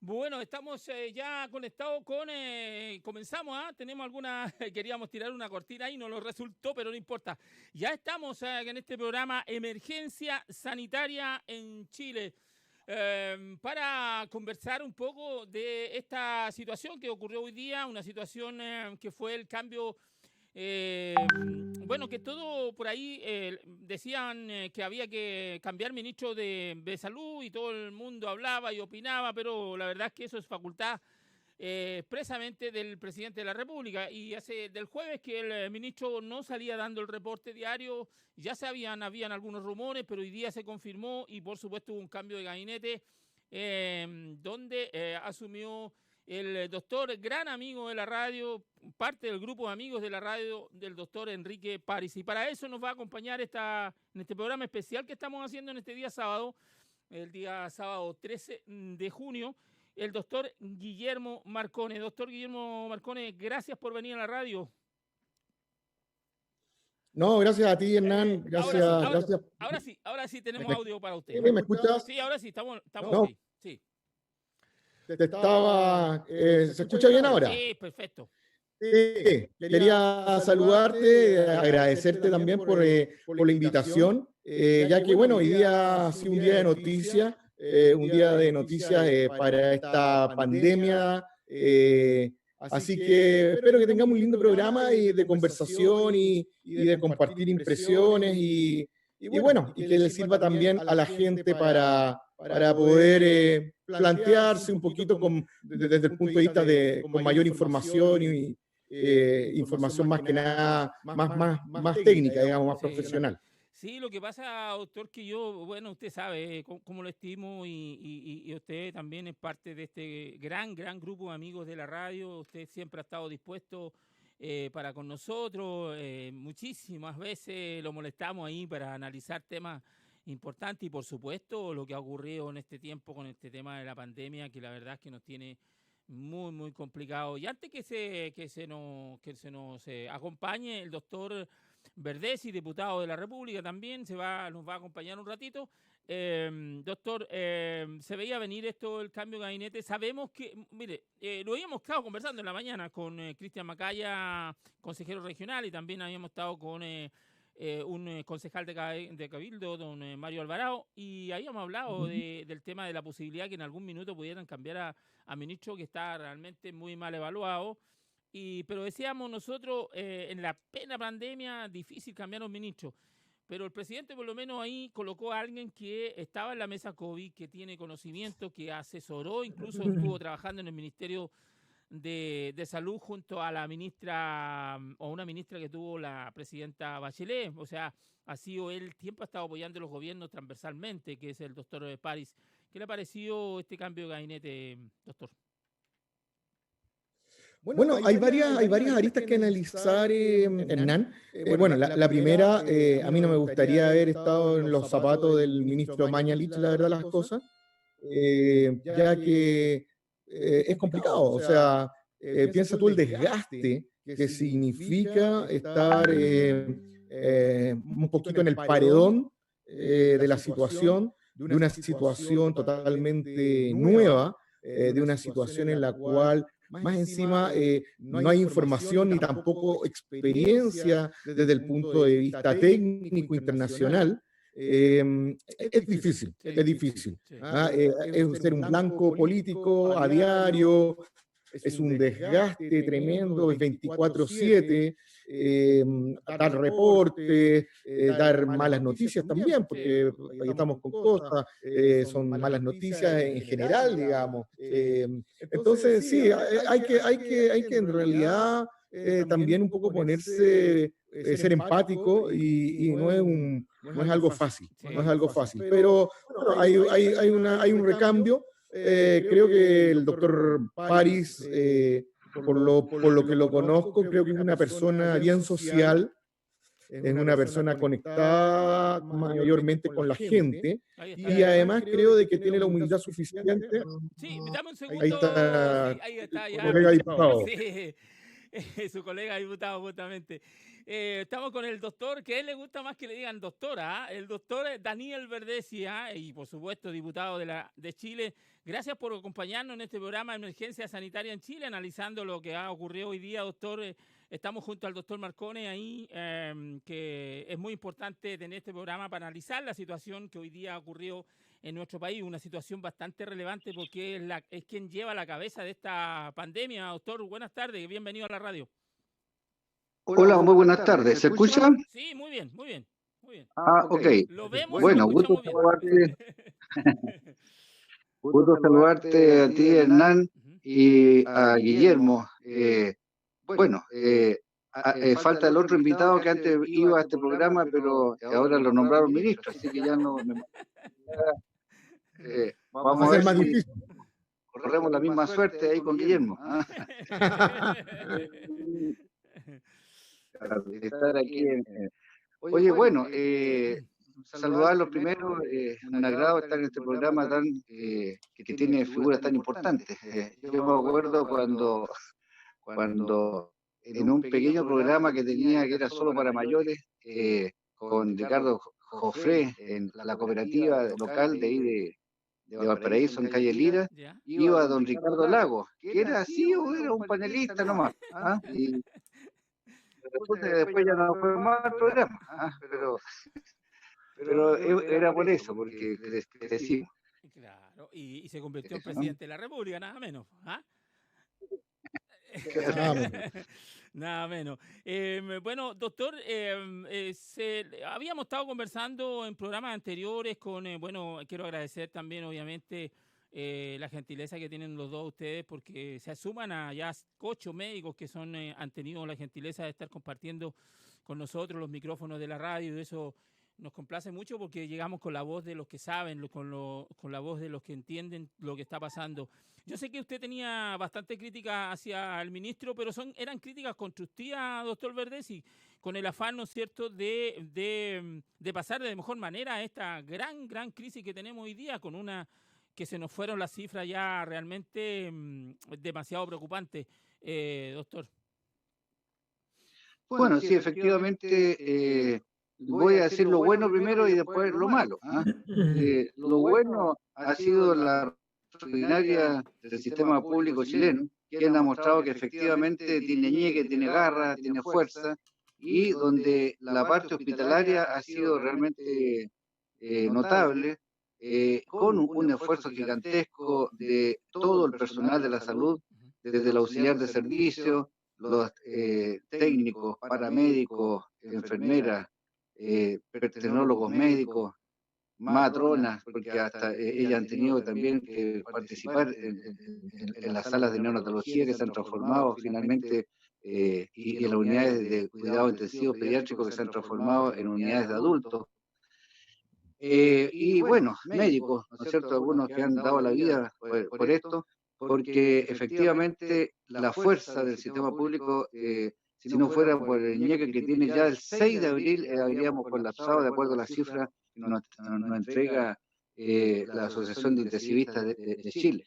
Bueno, estamos ya conectados con... comenzamos, tenemos alguna... queríamos tirar una cortina y no nos resultó, pero no importa. Ya estamos en este programa Emergencia Sanitaria en Chile para conversar un poco de esta situación que ocurrió hoy día, una situación que fue el cambio... bueno, que todo por ahí decían que había que cambiar ministro de salud y todo el mundo hablaba y opinaba, pero la verdad es que eso es facultad expresamente del presidente de la República. Y hace del jueves que el ministro no salía dando el reporte diario, ya habían algunos rumores, pero hoy día se confirmó y por supuesto hubo un cambio de gabinete donde asumió el doctor, gran amigo de la radio, parte del grupo de amigos de la radio del doctor Enrique París. Y para eso nos va a acompañar en este programa especial que estamos haciendo en este día sábado, el día sábado 13 de junio, el doctor Guillermo Marcone. Doctor Guillermo Marcone, gracias por venir a la radio. No, gracias a ti, Hernán. Gracias. Ahora sí tenemos audio para usted. ¿Me escuchas? Sí, ahora sí, estamos no. aquí. Sí. ¿Se escucha bien ahora? Sí, perfecto. Sí, quería saludarte, agradecerte también por la invitación, ya que, bueno, hoy día ha sido un día de noticias, para esta pandemia, así que espero que tengamos un lindo programa de conversación y de compartir impresiones y bueno, y que le sirva también a la gente para poder plantearse un poquito desde el punto de vista con mayor información y información más que nada, más técnica, digamos, más profesional. Sí, lo que pasa, doctor, que yo, bueno, usted sabe cómo lo estimo y usted también es parte de este gran grupo de amigos de la radio. Usted siempre ha estado dispuesto para con nosotros. Muchísimas veces lo molestamos ahí para analizar temas importante y por supuesto lo que ha ocurrido en este tiempo con este tema de la pandemia, que la verdad es que nos tiene muy complicado. Y antes que se nos acompañe el doctor Verdesi, diputado de la República, también nos va a acompañar un ratito. Doctor, se veía venir esto, el cambio de gabinete. Sabemos que, mire, lo habíamos estado conversando en la mañana con Cristian Macaya, consejero regional, y también habíamos estado con un concejal de Cabildo, don Mario Alvarado, y habíamos hablado del tema de la posibilidad que en algún minuto pudieran cambiar a ministro que está realmente muy mal evaluado. Pero decíamos nosotros, en la plena pandemia, difícil cambiar a un ministro. Pero el presidente por lo menos ahí colocó a alguien que estaba en la mesa COVID, que tiene conocimiento, que asesoró, incluso estuvo trabajando en el Ministerio de Salud junto a la ministra o una ministra que tuvo la presidenta Bachelet. O sea, ha sido él, tiempo ha estado apoyando los gobiernos transversalmente, que es el doctor París. ¿Qué le ha parecido este cambio de gabinete, doctor? Bueno, hay varias aristas que analizar, Hernán. Bueno, la primera, a mí no me gustaría haber estado en los zapatos del ministro Mañalich, la verdad, las cosas, ya que es complicado. O sea, piensa tú el desgaste que significa estar un poquito en el paredón de la situación, de una situación totalmente nueva, de una situación en la cual más encima no hay información ni tampoco experiencia desde el punto de vista técnico internacional. Es difícil. Es ser un blanco político a diario, es un desgaste tremendo, es 24/7, dar reportes, dar malas noticias también, porque ahí estamos con cosas, son malas noticias en general, digamos. Entonces, sí, hay que en realidad también un poco ponerse, ser empático y no es algo fácil, no es algo fácil. Pero bueno, hay un recambio. Creo que el doctor París, por lo que lo conozco, creo que es una persona bien social, es una persona conectada mayormente con la gente y además creo de que tiene la humildad suficiente. Sí, dame un segundo. Ahí está, sí, ahí está ya. colega diputado. Sí. Su colega diputado justamente. Estamos con el doctor, que a él le gusta más que le digan doctora, el doctor Daniel Verdesi, y por supuesto diputado de Chile. Gracias por acompañarnos en este programa de emergencia sanitaria en Chile, analizando lo que ha ocurrido hoy día, doctor. Estamos junto al doctor Marcone ahí, que es muy importante tener este programa para analizar la situación que hoy día ha ocurrido en nuestro país, una situación bastante relevante porque es quien lleva la cabeza de esta pandemia. Doctor, buenas tardes, bienvenido a la radio. Hola, muy buenas tardes. ¿Se escucha? Sí, muy bien, muy bien. Muy bien. Ok. Lo vemos bueno, y lo escuchamos bien. Gusto saludarte a ti, Hernán, y a Guillermo. Falta el otro invitado que antes iba a este programa, pero ahora lo nombraron ministro, así que ya no... vamos a ver más si difícil. corremos la misma suerte ahí con Guillermo. Estar aquí Oye, bueno, saludarlos primero, es un agrado estar en este programa que tiene figuras tan importantes. Yo me acuerdo cuando en un pequeño programa que tenía que era solo para mayores, con Ricardo Jofré, en la cooperativa local de ahí de Valparaíso, en Calle Lira, iba don Ricardo Lago, que era así o era un panelista nomás. Y resulta que después ya no fue más el programa, pero era por eso, porque crecimos. Claro, y se convirtió en presidente de la República, nada menos. Nada menos. Bueno, doctor, habíamos estado conversando en programas anteriores con, quiero agradecer también, obviamente, la gentileza que tienen los dos ustedes, porque se suman a ya 8 médicos que han tenido la gentileza de estar compartiendo con nosotros los micrófonos de la radio, y eso nos complace mucho porque llegamos con la voz de los que saben, con la voz de los que entienden lo que está pasando. Yo sé que usted tenía bastante crítica hacia el ministro, pero eran críticas constructivas, doctor Verdesi, con el afán, ¿no es cierto?, de pasar de mejor manera esta gran crisis que tenemos hoy día, con una que se nos fueron las cifras ya realmente demasiado preocupantes, doctor. Bueno, sí, efectivamente, voy a decir lo bueno primero y después lo malo. Lo bueno ha sido la extraordinaria del sistema público chileno, quien ha mostrado que efectivamente tiene ñeque, tiene garra, tiene fuerza, y donde la parte hospitalaria ha sido realmente notable, con un esfuerzo gigantesco de todo el personal de la salud, desde el auxiliar de servicio, los técnicos, paramédicos, enfermeras, tecnólogos médicos, matronas, porque hasta ellas han tenido también que participar en las salas de neonatología que se han transformado finalmente, y en las unidades de cuidado intensivo pediátrico que se han transformado en unidades de adultos. Y bueno, médicos, ¿no es cierto? Algunos que han dado la vida por esto, porque efectivamente la fuerza del sistema público, si no fuera por el ñeque que tiene ya el 6 de abril, habríamos colapsado de acuerdo a las cifras que nos entrega la Asociación de Intensivistas de Chile.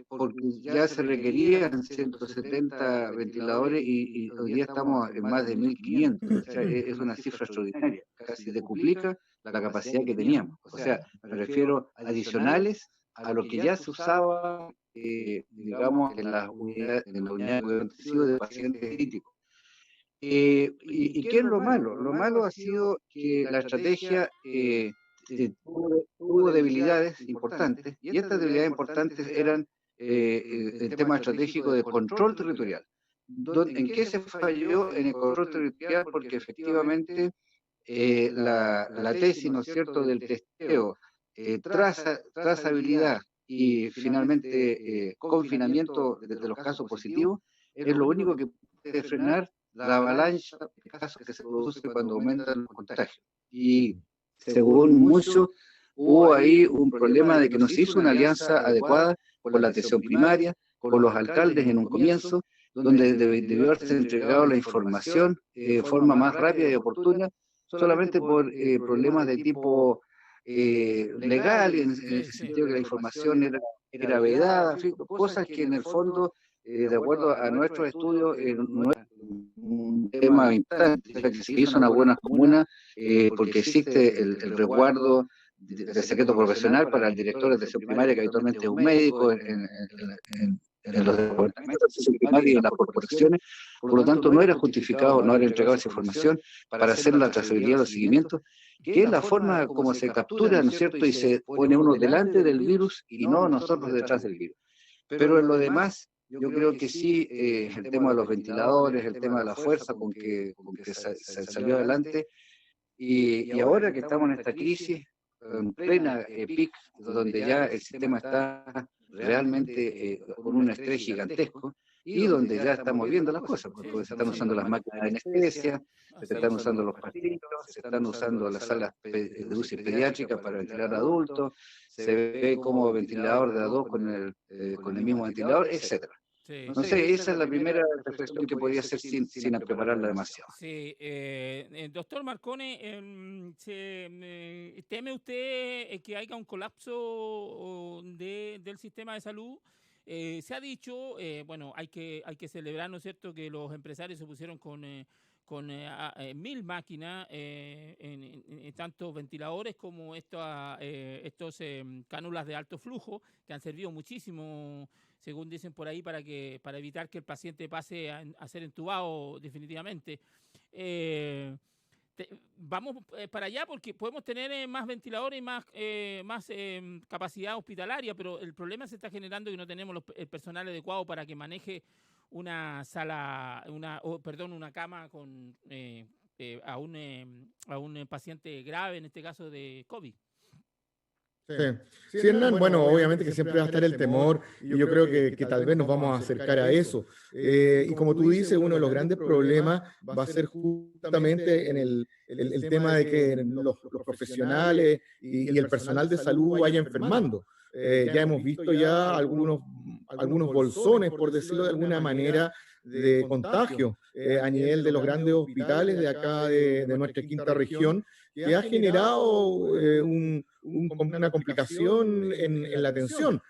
Porque ya se requerían 170 ventiladores y hoy día estamos en más de 1.500. O sea, es una cifra extraordinaria, casi decuplica la capacidad que teníamos. O sea, me refiero adicionales a lo que ya se usaba, digamos, en la unidad de cuidado intensivo de pacientes críticos. ¿Y qué es lo malo? Lo malo ha sido que la estrategia tuvo debilidades importantes, y estas debilidades importantes eran el tema estratégico de control territorial. ¿En qué se falló en el control territorial? Porque efectivamente la tesis, ¿no es cierto?, del testeo, trazabilidad y finalmente confinamiento de los casos positivos, es lo único que puede frenar la avalancha de casos que se produce cuando aumentan los contagios. Y según muchos, hubo ahí un problema de que no se hizo una alianza adecuada con la atención primaria, con los alcaldes en un comienzo, donde debió haberse entregado la información de forma más rápida y oportuna, solamente por problemas de tipo legal, en el sentido que la información era vedada, cosas que en el fondo de acuerdo a nuestros estudios, no es un tema importante, que se hizo una buena comuna, porque existe el resguardo del secreto profesional para el director de atención primaria, que habitualmente es un médico en los departamentos de atención primaria y en las corporaciones. Por lo tanto, no era justificado no haber entregado esa información para hacer la trazabilidad, los seguimientos, que es la forma como se captura, ¿no es cierto?, y se pone uno delante del virus y no nosotros detrás del virus. Pero en lo demás, yo creo que sí, el tema de los ventiladores, el tema de la fuerza con que se salió adelante, y ahora que estamos en esta crisis, en plena pic, donde ya el sistema está realmente con un estrés gigantesco, y donde ya estamos viendo las cosas, porque se están usando las máquinas de anestesia, se están usando los pasillos, se están usando las salas de UCI pediátricas para ventilar a adultos, se ve como ventilador de A2 con el mismo ventilador, etcétera. Sí. No sé, esa es la primera reflexión que podría hacer sin prepararla demasiado. Sí, doctor Marcone, ¿teme usted que haya un colapso del sistema de salud? Se ha dicho, bueno, hay que celebrar, ¿no es cierto?, que los empresarios se pusieron con 1000 máquinas, en tanto ventiladores como estos cánulas de alto flujo, que han servido muchísimo, según dicen por ahí, para evitar que el paciente pase a ser entubado definitivamente. Vamos para allá porque podemos tener más ventiladores y más capacidad hospitalaria, pero el problema se está generando que no tenemos el personal adecuado para que maneje una cama con a un paciente grave, en este caso de COVID. Sí, Hernán, bueno, obviamente que siempre va a estar el temor, y yo creo que tal vez nos vamos a acercar a eso. Y como tú dices, uno de los grandes problemas va a ser justamente en el tema de que los profesionales y el personal de salud vaya enfermando. Ya hemos visto ya algunos bolsones, por decirlo de alguna manera, de contagio a nivel de los grandes hospitales de acá de nuestra quinta región, que ha generado una complicación en la atención.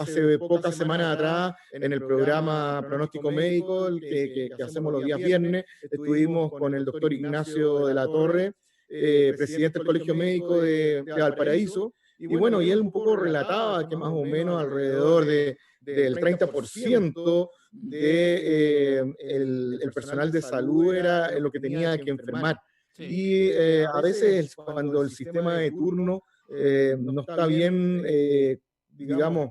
Hace pocas semanas atrás, en el programa Pronóstico Médico, que hacemos los días viernes, estuvimos con el doctor Ignacio de la Torre, presidente del Colegio Médico de Valparaíso, y bueno, y él un poco relataba que más o menos alrededor del 30% el personal de salud era lo que tenía que enfermar. Sí. Y a veces cuando el sistema de turno no está bien, digamos,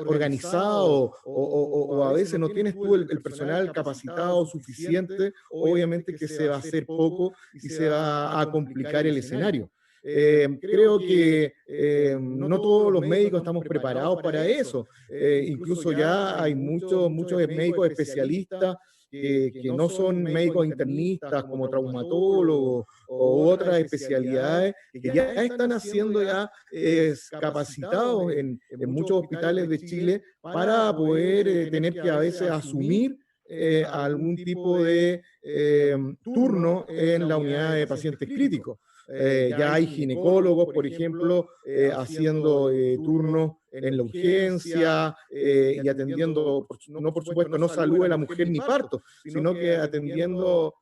organizado, o a veces no tienes tú el personal capacitado suficiente, obviamente que se va a hacer poco y se va a complicar el escenario. Creo que no todos los médicos estamos preparados para eso. Incluso ya hay muchos médicos especialistas que no son médicos internistas como traumatólogos o otras especialidades, que ya están haciendo ya capacitados en muchos hospitales de Chile para poder tener que a veces asumir algún tipo de turno en la unidad de pacientes críticos. Ya hay ginecólogos, por ejemplo, haciendo turnos en la urgencia y atendiendo, por supuesto, no salud de la mujer ni parto, sino que atendiendo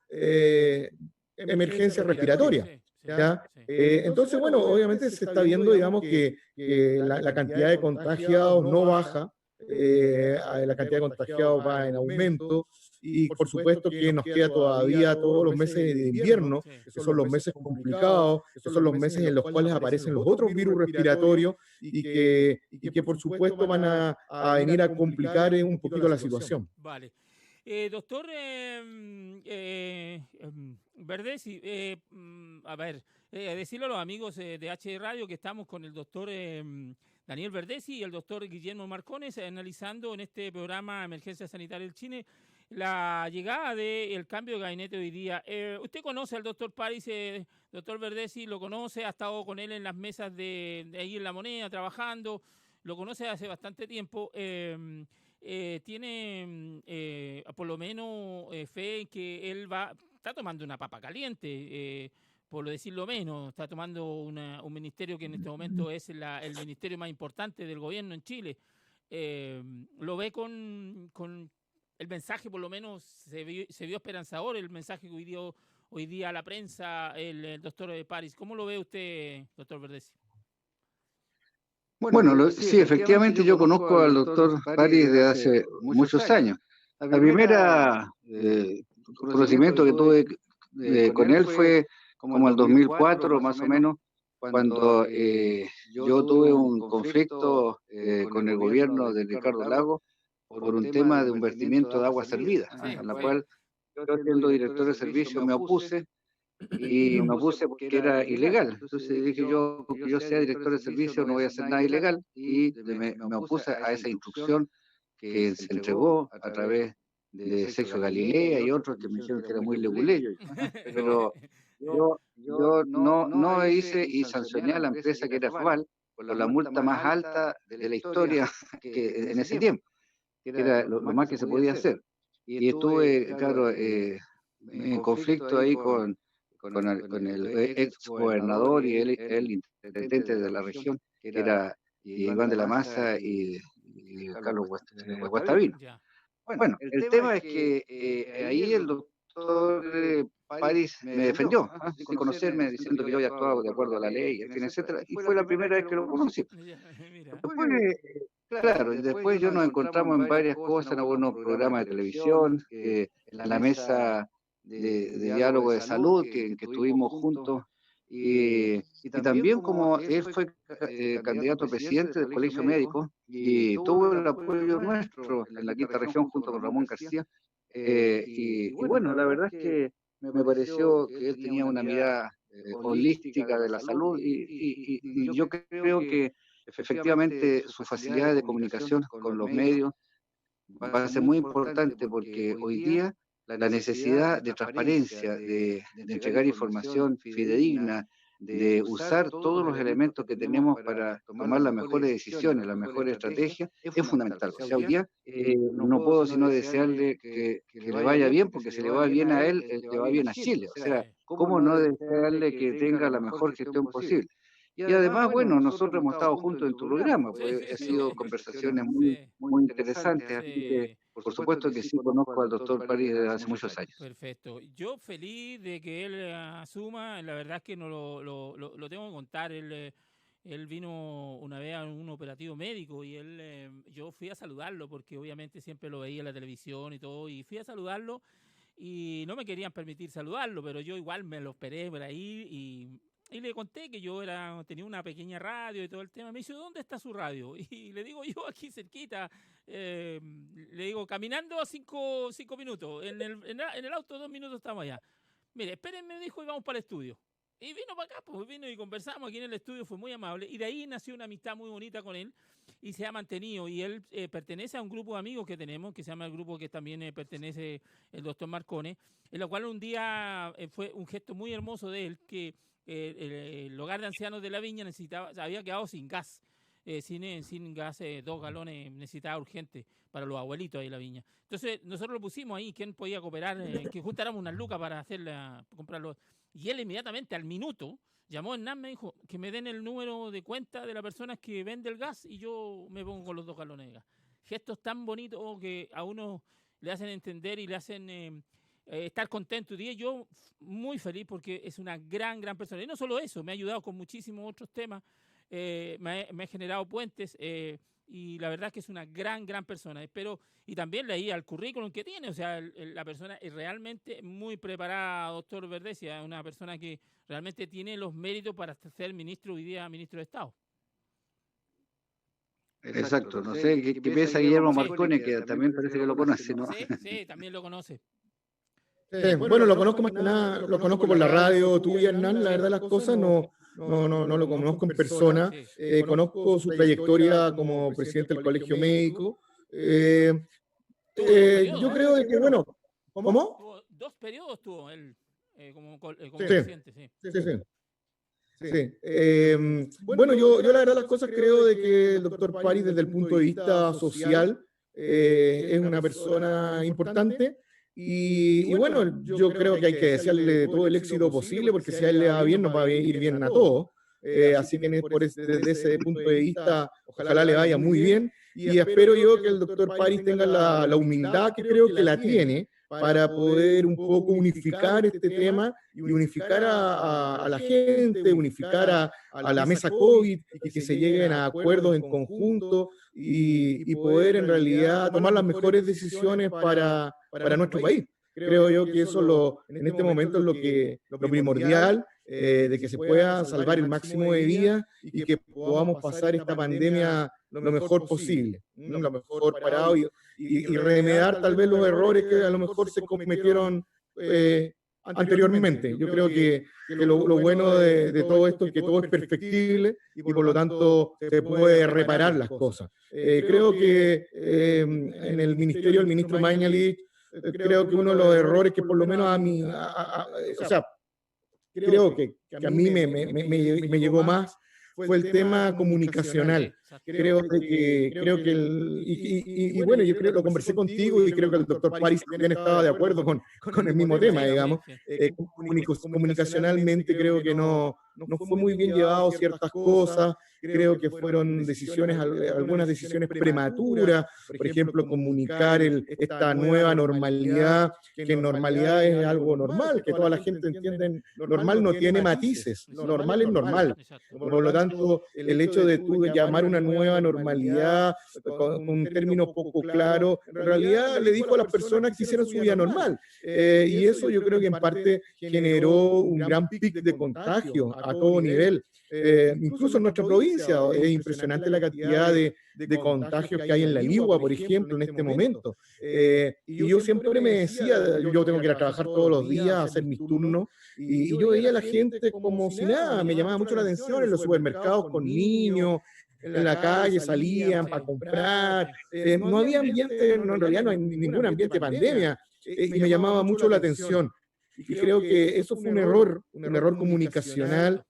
emergencias respiratorias. ¿Ya? Entonces, bueno, obviamente se está viendo, digamos, que la cantidad de contagiados no baja, la cantidad de contagiados va en aumento, y por supuesto que nos queda todavía todos los meses de invierno, que son los meses complicados, que son los meses en los cuales aparecen los otros virus respiratorios y que por supuesto van a venir a complicar un poquito la situación. Vale. Doctor Verdesi, a ver, decirle a los amigos de H Radio que estamos con el doctor Daniel Verdesi y el doctor Guillermo Marcones analizando en este programa Emergencia Sanitaria del Chile la llegada del cambio de gabinete hoy día. ¿Usted conoce al doctor París, doctor Verdesi? ¿Lo conoce? ¿Ha estado con él en las mesas de ahí en La Moneda trabajando? ¿Lo conoce hace bastante tiempo? ¿Tiene por lo menos fe en que él está tomando una papa caliente, por decirlo menos? Está tomando un ministerio que en este momento es el ministerio más importante del gobierno en Chile. ¿lo ve con el mensaje, por lo menos se vio esperanzador, el mensaje que hoy día a la prensa el doctor París? ¿Cómo lo ve usted, doctor Verdecio? Bueno, sí, efectivamente yo conozco al doctor París de hace muchos años. La primera conocimiento que tuve con él fue como el 2004 más o menos, cuando yo tuve un conflicto con el gobierno de Ricardo Lagos por un tema de un vertimiento de agua servida, en la cual yo, siendo director de servicio, me opuse, y me opuse porque era ilegal. Entonces dije yo, que yo sea director de servicio, no voy a hacer nada ilegal, y me opuse a esa instrucción que se entregó a través de Sergio Galilea y otros que me dijeron que era muy leguleyo, pero yo no hice y sancioné a la empresa que era FBAL por la multa más alta de la historia que en ese tiempo, que era lo más que se podía hacer. Y estuve, claro, en conflicto ahí con el ex gobernador y el intendente de la región, que era Iván de la Maza y Carlos Guastavino. Bueno, el tema es que ahí el doctor París me defendió, sin conocerme, diciendo que yo había actuado de acuerdo a la ley, en fin, etcétera, y fue la primera vez que lo conocí. Después, claro, y después yo nos encontramos en varias cosas, en algunos programas de televisión, en la mesa de diálogo de salud que estuvimos juntos, y también como él fue candidato a presidente del Colegio Médico y tuvo el apoyo nuestro en la quinta región junto con Ramón García, y bueno, la verdad es que me pareció que él tenía una mirada holística de la salud, y yo creo que efectivamente su facilidad de comunicación con los medios va a ser muy importante, porque hoy día la necesidad de transparencia, de entregar información fidedigna, de usar todos los elementos que tenemos para tomar las mejores decisiones, las mejores estrategias, es fundamental. O sea, hoy día no puedo sino desearle que le vaya bien, porque si le va bien a él, le va bien a Chile. O sea, ¿cómo no desearle que tenga la mejor gestión posible? Y además, bueno, nosotros hemos estado juntos en tu programa, pues han sido conversaciones muy interesantes, así que por supuesto que sí conozco al doctor París desde hace muchos años. Perfecto. Yo feliz de que él asuma, la verdad es que no lo tengo que contar, él vino una vez a un operativo médico y yo fui a saludarlo porque obviamente siempre lo veía en la televisión y todo, y fui a saludarlo y no me querían permitir saludarlo, pero yo igual me lo esperé por ahí y le conté que yo tenía una pequeña radio y todo el tema. Me dice, ¿dónde está su radio? Y le digo yo, aquí cerquita. Le digo, caminando a 5 minutos. En el auto 2 minutos estamos allá. Mire, espérenme, dijo, y vamos para el estudio. Y vino para acá, pues vino y conversamos aquí en el estudio, fue muy amable. Y de ahí nació una amistad muy bonita con él y se ha mantenido. Y él pertenece a un grupo de amigos que tenemos, que se llama el grupo que también pertenece el doctor Marcone, en lo cual un día fue un gesto muy hermoso de él, que el hogar de ancianos de La Viña había quedado sin gas, sin gas, 2 galones necesitaba urgente para los abuelitos ahí en La Viña. Entonces nosotros lo pusimos ahí, quién podía cooperar, que juntáramos unas lucas para comprarlo. Y él inmediatamente, al minuto, llamó a Hernán, me dijo que me den el número de cuenta de la persona que vende el gas y yo me pongo con los 2 galones de gas. Gestos tan bonitos que a uno le hacen entender y le hacen estar contento. Y yo muy feliz porque es una gran persona. Y no solo eso, me ha ayudado con muchísimos otros temas, me ha generado puentes, y la verdad es que es una gran persona. Espero, y también leí al currículum que tiene, o sea, la persona es realmente muy preparada, doctor Verdecia, una persona que realmente tiene los méritos para ser ministro, hoy día ministro de Estado. Exacto, no sé qué piensa Guillermo Marcone, que también parece que lo conoce, ¿no? Sí, también lo conoce. Bueno, lo conozco más que nada, lo conozco por la radio tuya, Hernán, la verdad las cosas, no lo conozco en persona, conozco su trayectoria como presidente del Colegio Médico. Yo creo que, bueno, ¿cómo? 2 periodos tuvo él como Sí. presidente, Sí. Bueno, yo la verdad las cosas creo de que el doctor París desde el punto de vista social es una persona importante. Y bueno, yo creo que hay que desearle todo el éxito posible, porque si a él le va bien, nos va a ir bien a todos. Así que desde ese punto de vista, ojalá le vaya muy bien. y espero yo que el doctor París tenga la humildad, que creo que la tiene, para poder un poco unificar este tema y unificar a la gente, unificar a la mesa COVID y que se lleguen a acuerdos en conjunto y poder en realidad tomar las mejores decisiones para nuestro país. Creo yo que eso en este momento es lo primordial, de que se pueda salvar el máximo de vidas y que podamos pasar esta pandemia lo mejor posible, lo mejor parado y remediar tal vez los errores que a lo mejor se cometieron anteriormente. Yo creo que lo bueno de todo esto es que todo es perfectible y por lo tanto se puede reparar las cosas. Creo que en el ministerio del ministro Mañalich, creo que uno de los errores que por lo menos a mí, o sea, creo que a mí me llegó más fue el tema comunicacional. Creo que bueno, yo creo que lo conversé contigo y creo que el doctor París también estaba de acuerdo con el mismo tema, digamos. Comunicacionalmente creo que no fue muy bien llevado ciertas cosas, creo que fueron algunas decisiones prematuras, por ejemplo, comunicar esta nueva normalidad, que normalidad es algo normal, que toda la gente entiende, normal no tiene matices, normal es normal. Por lo tanto, el hecho de tú llamar una nueva normalidad con un término poco claro, en realidad le dijo a las personas que hicieran su vida normal. Y eso yo creo que en parte generó un gran pic de contagio a todo nivel. Incluso en nuestra provincia es impresionante la cantidad de contagios que hay en La Ligua, por ejemplo, en este momento. Y yo siempre me decía, yo tengo que ir a trabajar todos los días, a hacer mis turnos, y yo veía a la gente como si nada, me llamaba mucho la atención en los supermercados con niños, en la calle salían para comprar, no había ambiente, en realidad no hay ningún ambiente de pandemia, y me llamaba mucho la atención. Y creo que eso fue un error comunicacional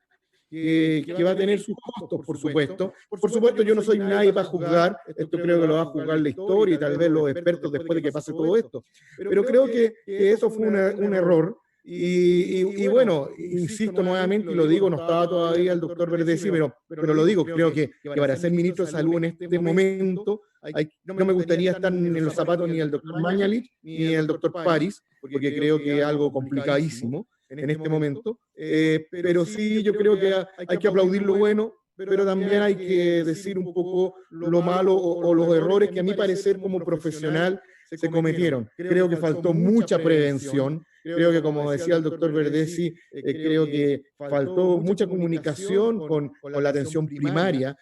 que va a tener sus costos, por supuesto. Por supuesto, yo no soy nadie para juzgar, esto creo que lo va a juzgar la historia y tal vez los expertos después de que pase todo esto. Pero creo que eso fue un error. Y bueno, insisto nuevamente, y lo digo, no estaba todavía el doctor Verdesi, pero lo digo, creo que para ser ministro de Salud en este momento, no me gustaría estar en los zapatos ni del doctor Mañalich ni del doctor París, porque creo que es algo complicadísimo en este momento, pero sí yo creo que hay que aplaudir lo bueno, pero también hay que decir un poco lo malo o los errores que a mi parecer como profesional se cometieron. Creo que faltó mucha prevención, creo que como decía el doctor Verdesi, creo que faltó mucha comunicación con la atención primaria,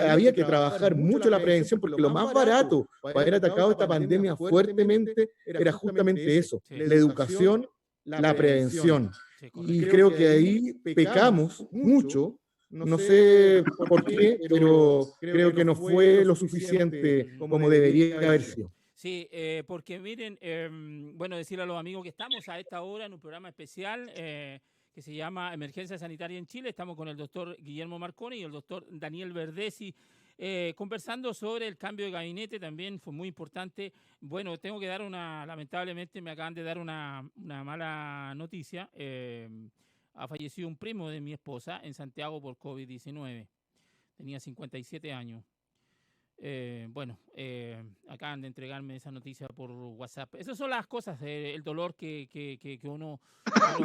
había que trabajar mucho la prevención porque lo más barato para haber atacado esta pandemia fuertemente era justamente eso, la educación, la prevención. Y creo que ahí pecamos mucho, no sé por qué, pero creo que no fue lo suficiente como debería haber sido. Sí, porque miren, bueno, decirle a los amigos que estamos a esta hora en un programa especial que se llama Emergencia Sanitaria en Chile. Estamos con el doctor Guillermo Marconi y el doctor Daniel Verdesi conversando sobre el cambio de gabinete. También fue muy importante. Bueno, tengo que dar lamentablemente me acaban de dar una mala noticia. Ha fallecido un primo de mi esposa en Santiago por COVID-19. Tenía 57 años. Acaban de entregarme esa noticia por WhatsApp. Esas son las cosas, el dolor que uno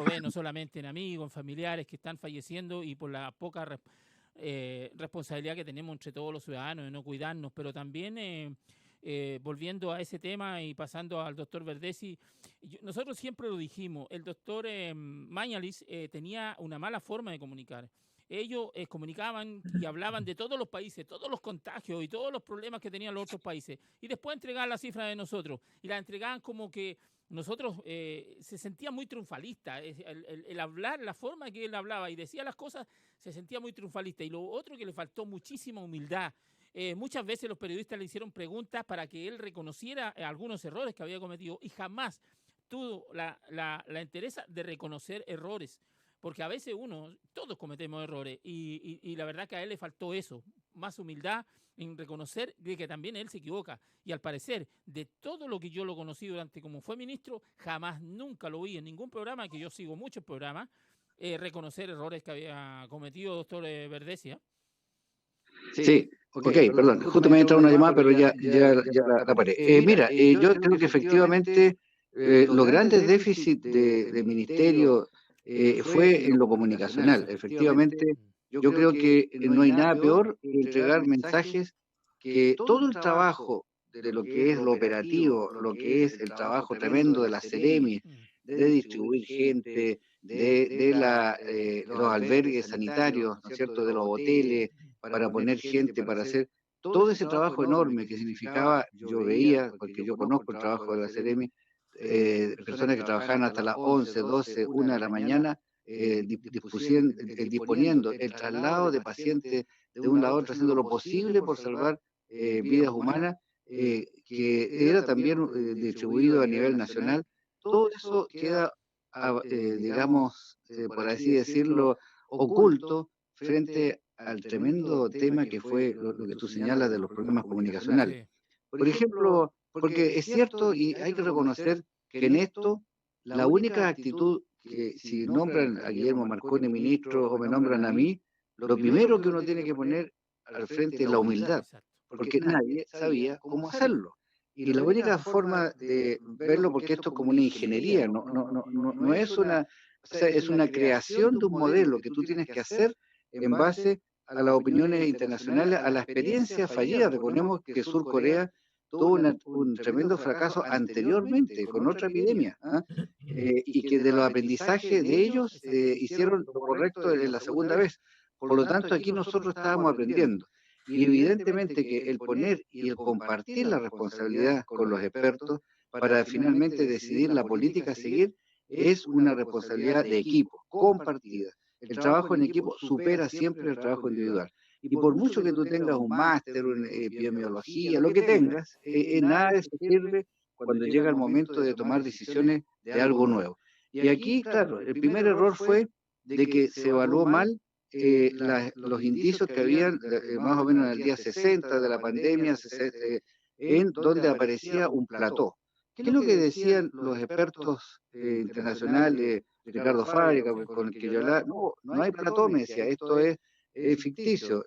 ve no solamente en amigos, en familiares que están falleciendo y por la poca responsabilidad que tenemos entre todos los ciudadanos de no cuidarnos, pero también volviendo a ese tema y pasando al doctor Verdesi, nosotros siempre lo dijimos, el doctor Mañalich tenía una mala forma de comunicar. Ellos comunicaban y hablaban de todos los países, todos los contagios y todos los problemas que tenían los otros países. Y después entregaban la cifra de nosotros. Y la entregaban como que nosotros se sentía muy triunfalista. El hablar, la forma que él hablaba y decía las cosas, se sentía muy triunfalista. Y lo otro que le faltó muchísima humildad. Muchas veces los periodistas le hicieron preguntas para que él reconociera algunos errores que había cometido y jamás tuvo la entereza de reconocer errores. Porque a veces todos cometemos errores y la verdad que a él le faltó eso, más humildad en reconocer que también él se equivoca. Y al parecer, de todo lo que yo lo conocí durante como fue ministro, jamás, nunca lo vi en ningún programa, que yo sigo muchos programas, reconocer errores que había cometido doctor Verdesi. Sí, Ok, perdón, justo me ha entrado una llamada, pero ya la paré. Mira, yo creo que efectivamente los grandes déficits del ministerio fue en lo comunicacional. Efectivamente, yo creo que no hay nada peor que entregar mensajes que todo el trabajo de lo que es lo operativo, lo que es el trabajo tremendo de la Seremi, de distribuir gente, de los albergues sanitarios, ¿no es cierto?, de los hoteles, para poner gente, para hacer todo ese trabajo enorme que significaba, yo veía, porque yo conozco el trabajo de la Seremi, personas que trabajaban hasta las 11, 12, 1 de la mañana, disponiendo el traslado de pacientes de un lado a otro, haciendo lo posible por salvar vidas humanas, que era también distribuido a nivel nacional. Todo eso queda, digamos, por así decirlo, oculto frente al tremendo tema que fue lo que tú señalas de los problemas comunicacionales. Por ejemplo, porque es cierto y hay que reconocer que en esto la única actitud que si nombran a Guillermo Marconi ministro o me nombran a mí, lo primero que uno tiene que poner al frente es la humildad, porque nadie sabía cómo hacerlo. Y la única forma de verlo, porque esto es como una ingeniería, no es una, o sea, es una creación de un modelo que tú tienes que hacer en base a las opiniones internacionales, a la experiencia fallida. Recordemos que Sur Corea tuvo un tremendo fracaso anteriormente con otra epidemia, y que de los aprendizajes de ellos hicieron lo correcto en la segunda vez. Por lo tanto, aquí nosotros estábamos aprendiendo. Y evidentemente que el poner y el compartir la responsabilidad con los expertos para finalmente decidir la política a seguir es una responsabilidad de equipo, compartida. El trabajo en equipo supera siempre el trabajo individual. Y por mucho que tú tengas un máster, una epidemiología, lo que tengas, nada de eso sirve cuando llega el momento de tomar decisiones de algo nuevo. Y aquí, claro, el primer error fue de que se evaluó mal los indicios que habían más o menos en el día 60 de la pandemia, en donde aparecía un plató. ¿Qué es lo que decían los expertos internacionales, Ricardo Fábrega, con el que yo hablaba? No hay plató, me decía, esto es ficticio.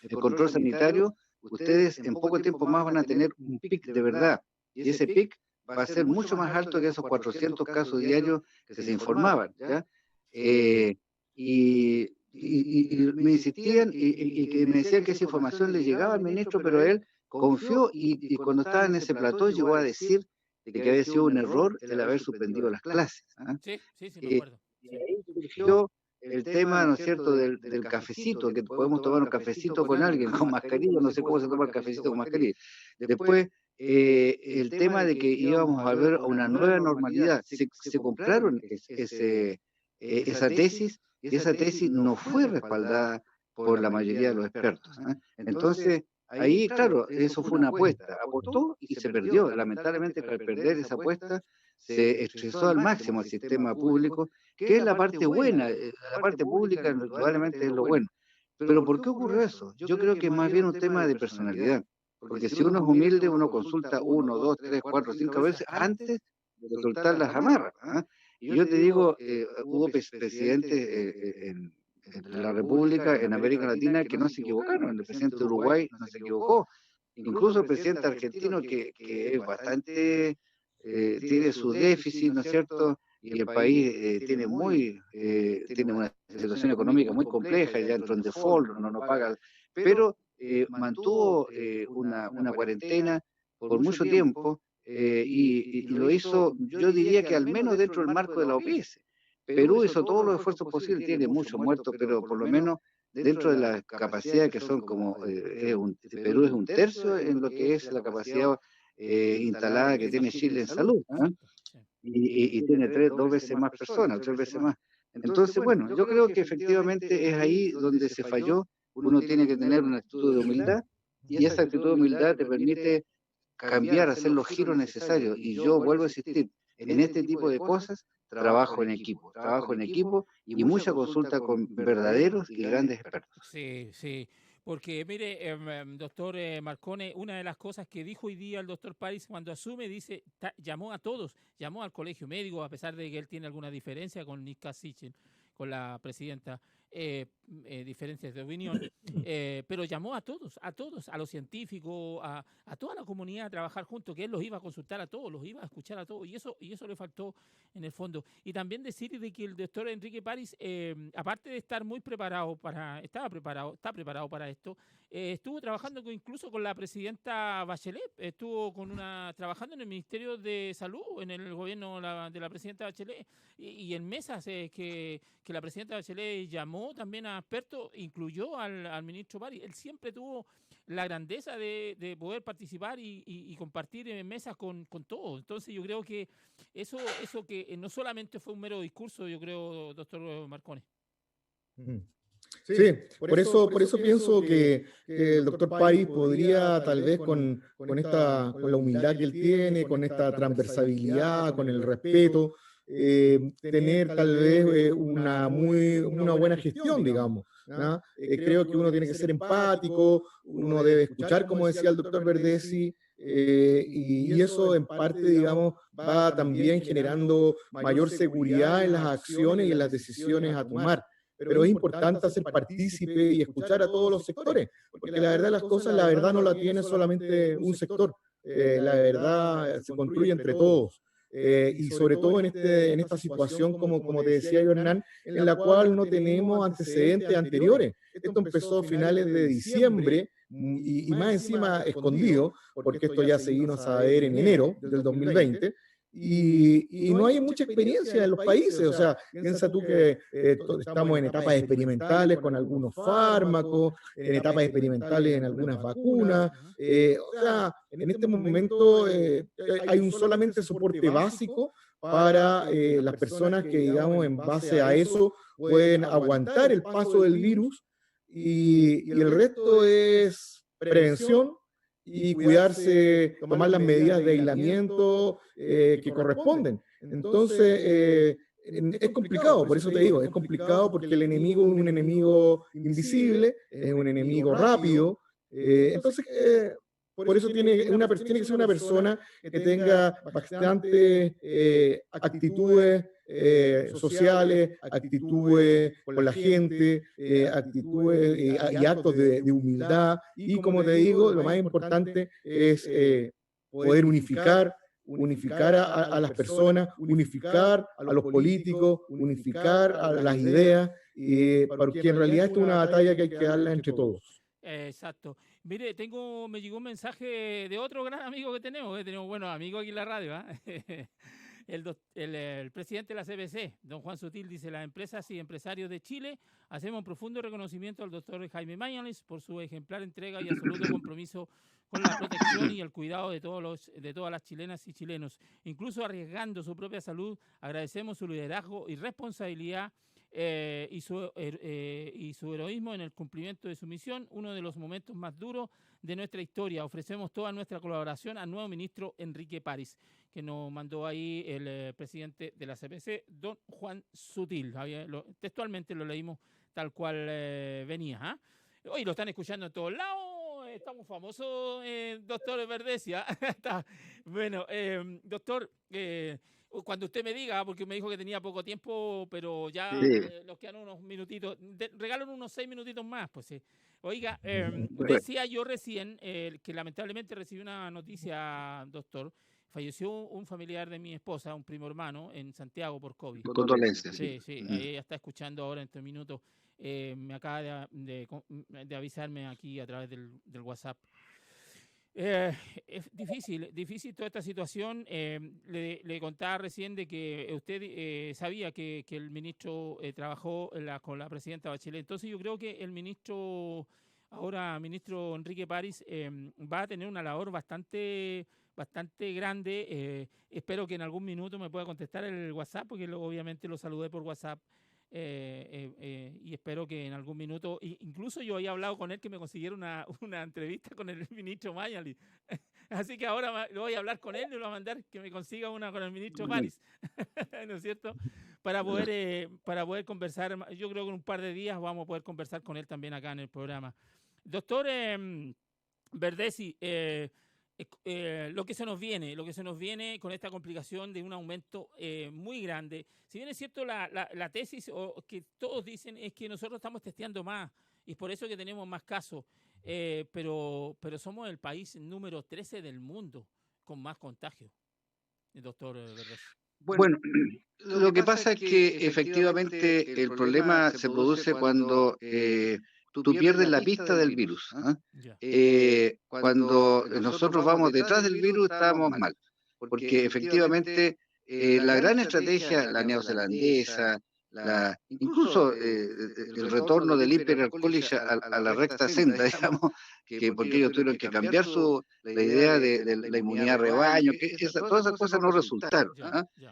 El control sanitario, ustedes en poco tiempo más van a tener un pic de verdad, y ese pic va a ser mucho más alto que esos 400 casos diarios que se informaban, ¿ya? Y me insistían y que me decían que esa información le llegaba al ministro, pero él confió y cuando estaba en ese plató llegó a decir de que había sido un error el haber suspendido las clases. Sí, me acuerdo. Y ahí surgió el tema, ¿no es cierto?, del cafecito, que podemos tomar un cafecito con alguien, con mascarilla, no sé cómo se toma el cafecito con mascarilla. Después, el tema de que íbamos a ver una nueva normalidad. Se compraron esa tesis, y esa tesis no fue respaldada por la mayoría de los expertos. Entonces, ahí, claro, eso fue una apuesta. Apostó y se perdió. Lamentablemente, al perder esa apuesta, se estresó al máximo el sistema público, que es la parte buena. La parte pública indudablemente es lo bueno. Pero ¿por qué ocurrió eso? Yo creo que es más bien un tema de personalidad. Porque si uno es humilde, uno consulta 1, 2, 3, 4, 5 veces antes de soltar las amarras. Y yo te digo, hubo presidentes en la República, en América Latina, que no se equivocaron. El presidente de Uruguay no se equivocó. Incluso el presidente argentino, que es bastante, tiene su déficit, ¿no es cierto? Y el país tiene una situación económica muy compleja, ya entró en default, no paga, pero mantuvo una cuarentena por mucho tiempo, y lo hizo, yo diría que al menos dentro del marco de la OPS. Perú hizo todos los esfuerzos posibles, tiene muchos muertos, pero por lo menos dentro de la capacidad que son como, Perú es un tercio en lo que es la capacidad instalada que tiene Chile en salud, y tiene 2 veces más personas, 3 veces más. Entonces, bueno, yo creo que efectivamente es ahí donde se falló. Uno tiene que tener una actitud de humildad, y esa actitud de humildad te permite cambiar, hacer los giros necesarios. Y yo vuelvo a insistir, en este tipo de cosas trabajo en equipo y mucha consulta con verdaderos y grandes expertos. Sí, porque mire, doctor Marcone, una de las cosas que dijo hoy día el doctor París cuando asume, dice, llamó a todos, llamó al colegio médico, a pesar de que él tiene alguna diferencia con Nika Sichin, con la presidenta diferencias de opinión, pero llamó a todos, a los científicos, a toda la comunidad a trabajar juntos, que él los iba a consultar a todos, los iba a escuchar a todos, y eso le faltó en el fondo. Y también decir de que el doctor Enrique París, aparte de estar muy preparado está preparado para esto, estuvo trabajando incluso con la presidenta Bachelet, estuvo trabajando en el Ministerio de Salud, en el gobierno de la presidenta Bachelet, y en mesas que la presidenta Bachelet llamó también a expertos, incluyó al ministro París. Él siempre tuvo la grandeza de poder participar y compartir en mesas con todos. Entonces yo creo que eso que no solamente fue un mero discurso, yo creo, doctor Marcone. Sí, por eso pienso que el doctor París podría, tal vez con la humildad que él tiene, con esta transversabilidad, con el respeto, tener tal vez una buena gestión, digamos, ¿no? Creo que uno tiene que ser empático, uno debe escuchar, como decía el doctor Verdesi, y eso en parte, digamos, va también generando mayor seguridad en las acciones y en las decisiones a tomar. Pero es importante hacer partícipe y escuchar a todos los sectores, porque la verdad de las cosas, la verdad no la tiene solamente un sector, la verdad se construye entre todos. Y sobre todo en esta situación, como te decía yo, Hernán, en la cual no tenemos antecedentes anteriores. Esto empezó a finales de diciembre y más encima escondido, porque esto ya se vino a saber en enero del 2020, y no hay mucha experiencia en los países. O sea, piensa tú que estamos en etapas experimentales con algunos fármacos, en etapas experimentales en algunas vacunas. O sea, en este momento hay solamente soporte básico para las personas que, digamos, en base a eso pueden aguantar el paso del virus, y el resto es prevención y cuidarse, tomar las medidas de aislamiento que corresponden. Entonces, es complicado, por eso te digo, es complicado porque el enemigo es un enemigo invisible, es un enemigo rápido. Entonces, por eso tiene que ser una persona que tenga bastantes actitudes sociales, actitudes con la gente, actitudes y actos de humildad. Y como te digo, lo más importante es poder unificar a las personas, unificar a los políticos, unificar a las ideas, porque en realidad esto es una batalla que hay que darla entre todos. Exacto. Mire, me llegó un mensaje de otro gran amigo que tenemos buenos amigos aquí en la radio, ¿eh? El presidente de la CBC, don Juan Sutil, dice: las empresas y empresarios de Chile hacemos un profundo reconocimiento al doctor Jaime Mañalich por su ejemplar entrega y absoluto compromiso con la protección y el cuidado de todas las chilenas y chilenos. Incluso arriesgando su propia salud, agradecemos su liderazgo y responsabilidad y su heroísmo en el cumplimiento de su misión, uno de los momentos más duros de nuestra historia. Ofrecemos toda nuestra colaboración al nuevo ministro Enrique París, que nos mandó ahí el presidente de la CPC, don Juan Sutil. Textualmente lo leímos tal cual venía. Hoy lo están escuchando en todos lados, estamos famosos, doctor Verdesi. Bueno, doctor, cuando usted me diga, porque me dijo que tenía poco tiempo, pero ya nos quedan unos minutitos, regalo unos 6 minutitos más, pues sí. Oiga, decía yo recién que lamentablemente recibí una noticia, doctor. Falleció un familiar de mi esposa, un primo hermano, en Santiago por COVID. Condolencias. Sí. Ella está escuchando ahora en este minuto. Me acaba de avisarme aquí a través del WhatsApp. Es difícil toda esta situación. Le contaba recién de que usted sabía que el ministro trabajó con la presidenta Bachelet. Entonces yo creo que el ministro Enrique París va a tener una labor bastante grande. Espero que en algún minuto me pueda contestar el WhatsApp, porque obviamente lo saludé por WhatsApp. Y espero que en algún minuto, incluso yo había hablado con él que me consiguiera una entrevista con el ministro Mañalich. Así que ahora lo voy a hablar con él y le voy a mandar que me consiga una con el ministro París. ¿No es cierto? Para poder conversar. Yo creo que en un par de días vamos a poder conversar con él también acá en el programa. Doctor Verdesi, lo que se nos viene con esta complicación de un aumento muy grande. Si bien es cierto, la tesis que todos dicen es que nosotros estamos testeando más y por eso que tenemos más casos, pero somos el país número 13 del mundo con más contagios, el doctor Verdes. Bueno, lo que pasa es que efectivamente el problema se produce cuando tú pierdes la pista del virus. Cuando nosotros vamos detrás del virus estamos mal, porque efectivamente la gran estrategia, la neozelandesa, incluso el retorno del hiperalcohólico a la recta senda, digamos, porque ellos tuvieron que cambiar la idea de la inmunidad rebaño, todas esas cosas no resultaron.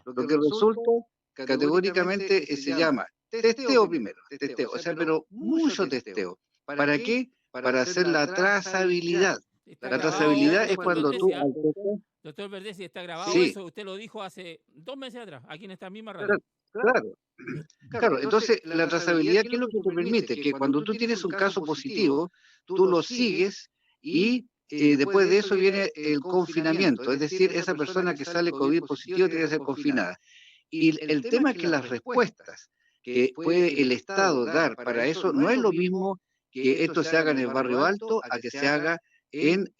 Lo que resulta categóricamente se llama testeo primero, testeo, o sea, pero mucho testeo. ¿Para qué? Para hacer la trazabilidad. La trazabilidad es cuando tú... Doctor Verdes, si está grabado eso, usted lo dijo hace 2 meses atrás, aquí en esta misma radio. Claro, entonces la trazabilidad, ¿qué es lo que te permite? Que cuando tú tienes un caso positivo, tú lo sigues y después de eso viene el confinamiento, es decir, esa persona que sale COVID positivo tiene que ser confinada. Y el tema es que las respuestas que puede el Estado dar para eso no es lo mismo que esto se haga en el barrio alto a que se haga en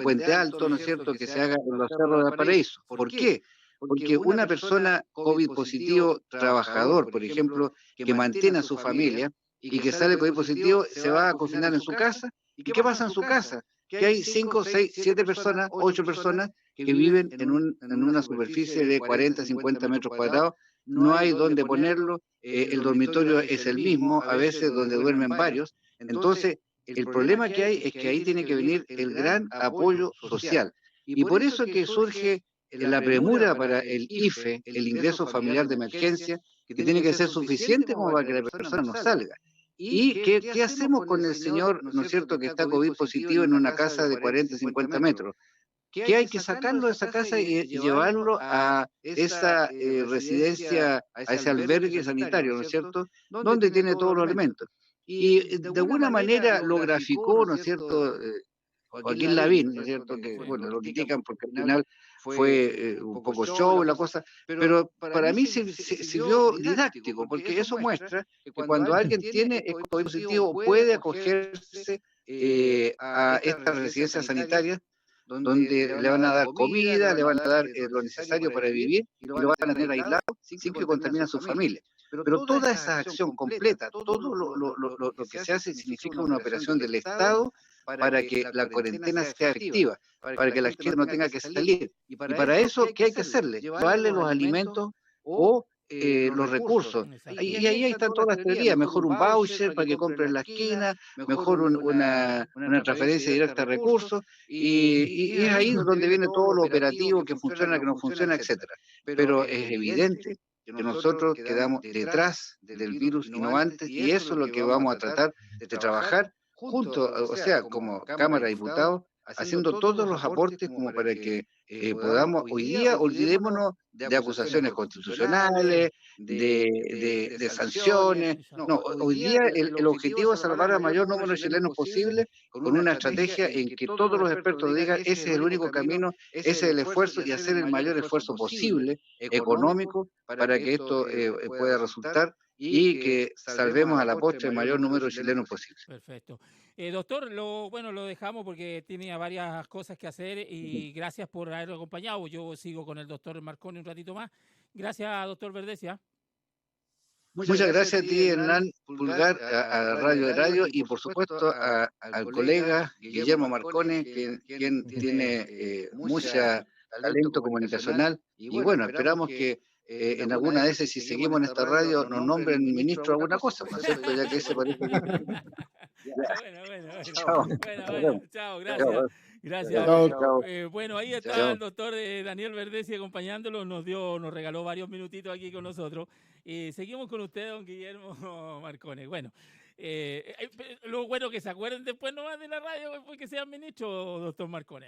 Puente Alto, ¿no es cierto?, que se haga en los cerros de Valparaíso. ¿Por qué? Porque una persona COVID positivo, trabajador, por ejemplo, que mantiene a su familia y que sale COVID positivo, se va a confinar en su casa. ¿Y qué pasa en su casa? Que hay 5, 6, 7 personas, 8 personas que viven en una superficie de 40, 50 metros cuadrados. No hay dónde ponerlo, el dormitorio es el mismo, a veces donde duermen varios. Entonces, el problema que hay es que ahí tiene que venir el gran apoyo social. Y por eso que surge la premura para el IFE, el ingreso familiar de emergencia, que tiene que ser suficiente como para que la persona no salga. ¿Y qué hacemos con el señor, ¿no es cierto?, que está COVID positivo en una casa de 40, 50 metros? Que hay que sacarlo de esa casa y llevarlo a esa residencia, a ese albergue sanitario, ¿no es cierto?, donde tiene todos los elementos. Y de alguna manera lo graficó, ¿no es cierto?, Joaquín Lavín, ¿no es cierto?, que bueno, lo critican porque al final fue un poco show la cosa, pero para mí se vio didáctico, porque eso muestra que cuando alguien tiene COVID positivo puede acogerse a estas residencias sanitarias donde le van a dar comida, le van a dar lo necesario para vivir y lo van a tener aislado sin que contamine a su familia. Pero toda esa acción completa, todo lo que se hace significa una operación del Estado para que la cuarentena sea efectiva, para que la gente no tenga que salir. Y para eso, ¿qué hay que hacerle? Llevarle los alimentos o los recursos. Y ahí están todas las teorías, mejor un voucher para que compre en la esquina, mejor una transferencia directa de recursos, y es ahí donde viene todo lo operativo, que funciona, que no funciona, etcétera. Pero es evidente que nosotros quedamos detrás del virus y no antes, y eso es lo que vamos a tratar de trabajar junto, o sea, como Cámara de Diputados, haciendo todos los aportes como para que podamos, hoy día, olvidémonos de acusaciones constitucionales, de sanciones. No, hoy día el objetivo es salvar al mayor número de chilenos posible con una estrategia en que todos los expertos digan ese es el único camino, ese es el esfuerzo y hacer el mayor esfuerzo posible económico para que esto pueda resultar y que salvemos a la postre el mayor número de chilenos posible. Perfecto. Doctor, lo dejamos porque tenía varias cosas que hacer y gracias por haberlo acompañado. Yo sigo con el doctor Marconi un ratito más. Gracias, doctor Verdesia. Muchas gracias a ti, Hernán Pulgar, a Radio de Radio y por supuesto al colega Guillermo Marcone, quien tiene mucho talento comunicacional. Y bueno, esperamos que en alguna de esas, si seguimos en esta radio, nos nombren ministro alguna cosa, ¿no es cierto? Ya que ese parece que... Bueno, chao, gracias. Gracias. Bueno, ahí está el doctor Daniel Verdesi acompañándolo, nos regaló varios minutitos aquí con nosotros. Seguimos con usted, don Guillermo Marcone. Bueno, lo bueno que se acuerden después nomás de la radio porque sean ministros, doctor Marcone.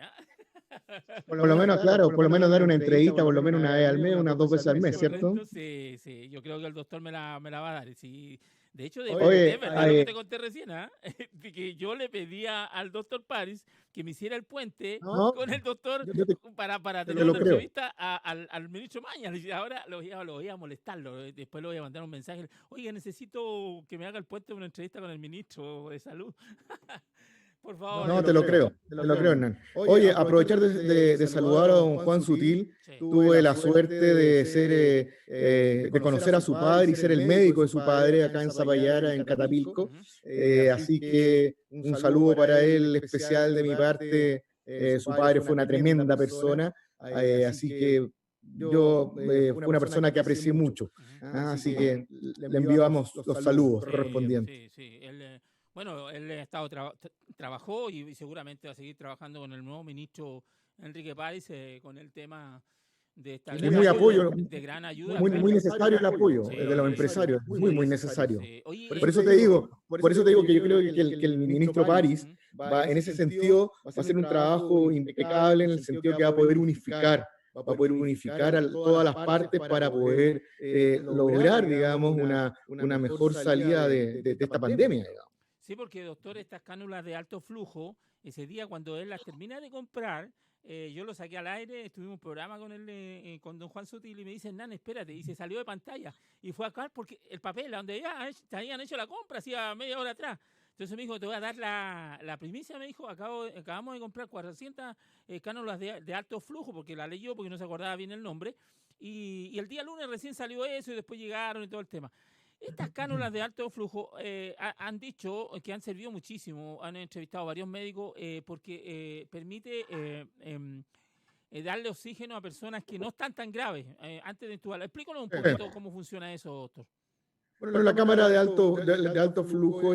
Por lo menos, claro, por lo menos dar una entrevista, por lo menos una vez al mes, unas 2 veces al mes, ¿cierto? Sí, yo creo que el doctor me la va a dar. Sí, De hecho, Oye, es verdad lo que te conté recién, ¿ah? De que yo le pedía al doctor París que me hiciera el puente no, con el doctor yo para te tener lo una creo. entrevista al ministro Mañas. Y ahora lo voy a molestarlo. Después le voy a mandar un mensaje. Oye, necesito que me haga el puente de una entrevista con el ministro de Salud. Por favor. No, te lo creo, Hernán. Oye, aprovechar de saludar a don Juan Sutil. Sí. Tuve la suerte de de conocer a su padre y ser el médico de su padre acá en Zapallara, en Catapilco. Ujú. Así que un saludo para él especial de mi parte. Su padre fue una tremenda persona, así que yo fue una persona que aprecié mucho. Ujú. Así que le enviamos los saludos correspondientes. Sí, sí. Bueno, él ha estado trabajó y seguramente va a seguir trabajando con el nuevo ministro Enrique París con el tema de esta Es muy apoyo, de gran ayuda. muy necesario el apoyo Sí, de los empresarios, muy necesario. sí. Oye, Por eso te digo que yo creo que el ministro París va, en ese sentido, va a hacer un trabajo impecable en el sentido que va a poder unificar a todas las partes para poder lograr, digamos, una mejor salida de esta pandemia, digamos. Sí, porque doctor, estas cánulas de alto flujo, ese día cuando él las termina de comprar, yo lo saqué al aire, estuvimos en un programa con él, con don Juan Sutil, y me dice, Hernán, espérate, y se salió de pantalla, y fue acá porque el papel, donde ya te habían hecho la compra, hacía media hora atrás. Entonces me dijo, te voy a dar la primicia, me dijo, acabamos de comprar 400 cánulas de alto flujo, porque la leyó, porque no se acordaba bien el nombre, y el día lunes recién salió eso, y después llegaron y todo el tema. Estas cánulas de alto flujo han dicho que han servido muchísimo, han entrevistado a varios médicos porque permite darle oxígeno a personas que no están tan graves antes de intubarlas. Explícanos un poquito cómo funciona eso, doctor. Bueno, la cámara de alto flujo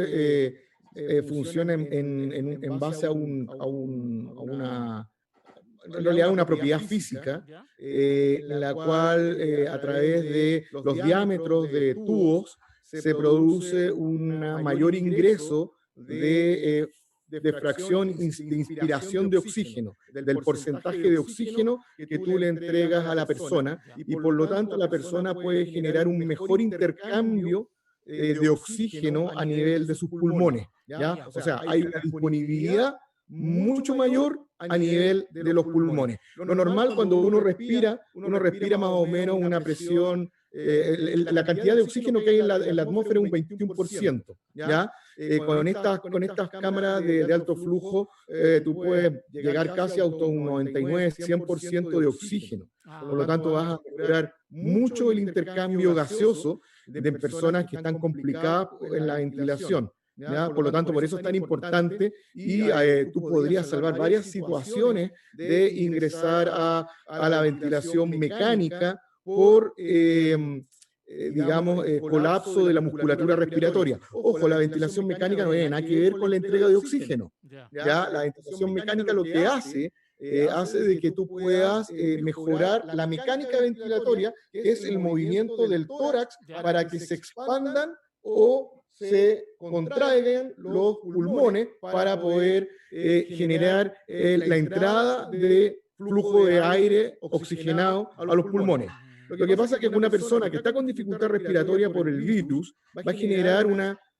funciona en base a una, en realidad una propiedad física, ¿Ya? en la cual a través de los diámetros de tubos se produce un mayor ingreso de fracción de inspiración de oxígeno, del porcentaje de oxígeno que tú le entregas a la persona, y por lo tanto la persona puede generar un mejor intercambio de oxígeno a nivel de sus pulmones, ¿ya? O sea, hay una disponibilidad mucho mayor a nivel de los pulmones. Lo normal cuando uno respira más o menos una presión, la cantidad de oxígeno que hay en la atmósfera es un 21%, ¿ya? Con estas cámaras de alto flujo, tú puedes llegar casi a un 99, 100% de oxígeno. Por lo tanto, vas a lograr mucho el intercambio gaseoso de personas que están complicadas en la ventilación. ¿Ya? Por lo tanto, por eso es tan importante y tú podrías salvar varias situaciones de ingresar a la ventilación mecánica por, digamos, colapso de la musculatura respiratoria. Ojo, la ventilación mecánica no tiene nada que ver con la entrega de oxígeno. ¿Ya? La ventilación mecánica lo que hace de que tú puedas mejorar la mecánica ventilatoria, que es el movimiento del tórax para que se expandan o se contraigan los pulmones para poder generar la entrada de flujo de aire oxigenado a los pulmones. Lo que pasa es que una persona que está con dificultad respiratoria por el virus va a generar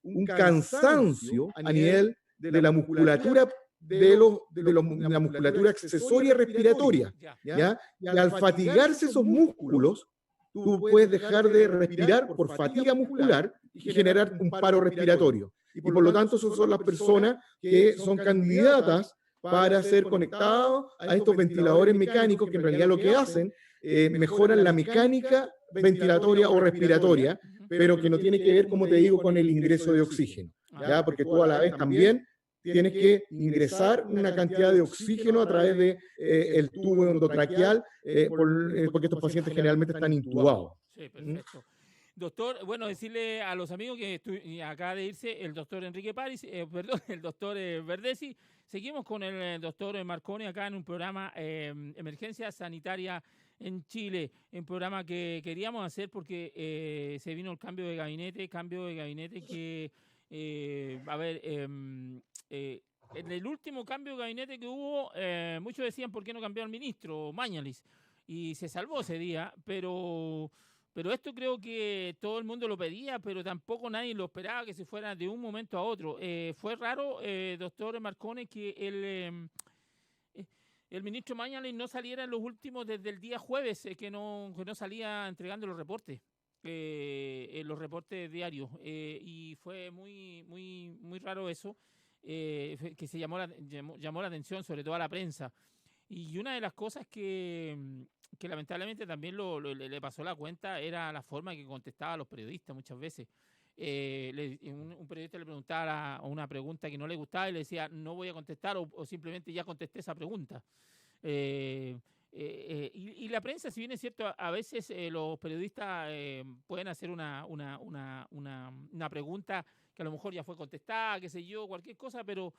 un cansancio a nivel de la musculatura la musculatura accesoria respiratoria, ¿ya? Y al fatigarse esos músculos, tú puedes dejar de respirar por fatiga muscular y generar un paro respiratorio. Y por lo tanto, son las personas que son candidatas para ser conectadas a estos ventiladores mecánicos que en realidad lo que hacen mejoran la mecánica ventilatoria o respiratoria, pero que no tiene que ver, como te digo, con el ingreso de oxígeno, ¿ya? Porque tú a la vez también tienes que ingresar una cantidad de oxígeno a través de el tubo endotraqueal, porque estos pacientes generalmente están intubados. Sí, perfecto. Doctor, bueno, decirle a los amigos que acaba de irse el doctor Enrique París, perdón, el doctor Verdesi. Seguimos con el doctor Marconi acá en un programa Emergencia Sanitaria en Chile, un programa que queríamos hacer porque se vino el cambio de gabinete que, a ver, en el último cambio de gabinete que hubo, muchos decían por qué no cambió al ministro Mañalich, y se salvó ese día, pero Pero esto creo que todo el mundo lo pedía, pero tampoco nadie lo esperaba que se fuera de un momento a otro. Fue raro, doctor Marcone, que el ministro Mañalich no saliera en los últimos desde el día jueves, que no salía entregando los reportes diarios. Y fue muy raro eso, que se llamó la atención, sobre todo a la prensa. Y una de las cosas que lamentablemente también le pasó la cuenta era la forma que contestaba a los periodistas muchas veces. Un periodista le preguntaba una pregunta que no le gustaba y le decía, no voy a contestar, o simplemente ya contesté esa pregunta. Y la prensa, si bien es cierto, a veces los periodistas pueden hacer una pregunta que a lo mejor ya fue contestada, qué sé yo, cualquier cosa, pero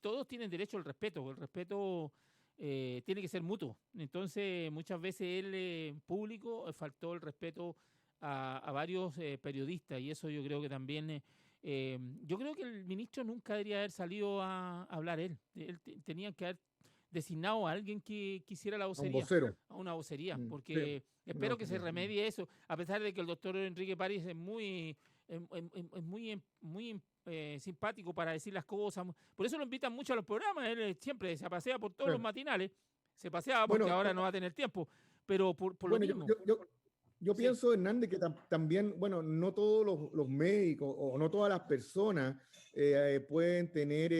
todos tienen derecho al respeto. El respeto tiene que ser mutuo. Entonces, muchas veces en público faltó el respeto a varios periodistas, y eso yo creo que también... yo creo que el ministro nunca debería haber salido a hablar él. Él tenía que haber designado a alguien que quisiera la vocería. A un vocero. A una vocería, porque Sí, espero que se remedie eso, a pesar de que el doctor Enrique París es muy simpático para decir las cosas. Por eso lo invitan mucho a los programas. Él siempre se pasea por todos los matinales. Se paseaba porque ahora no va a tener tiempo, pero por lo mismo. Yo pienso, Hernández, que también, bueno, no todos los médicos o no todas las personas pueden tener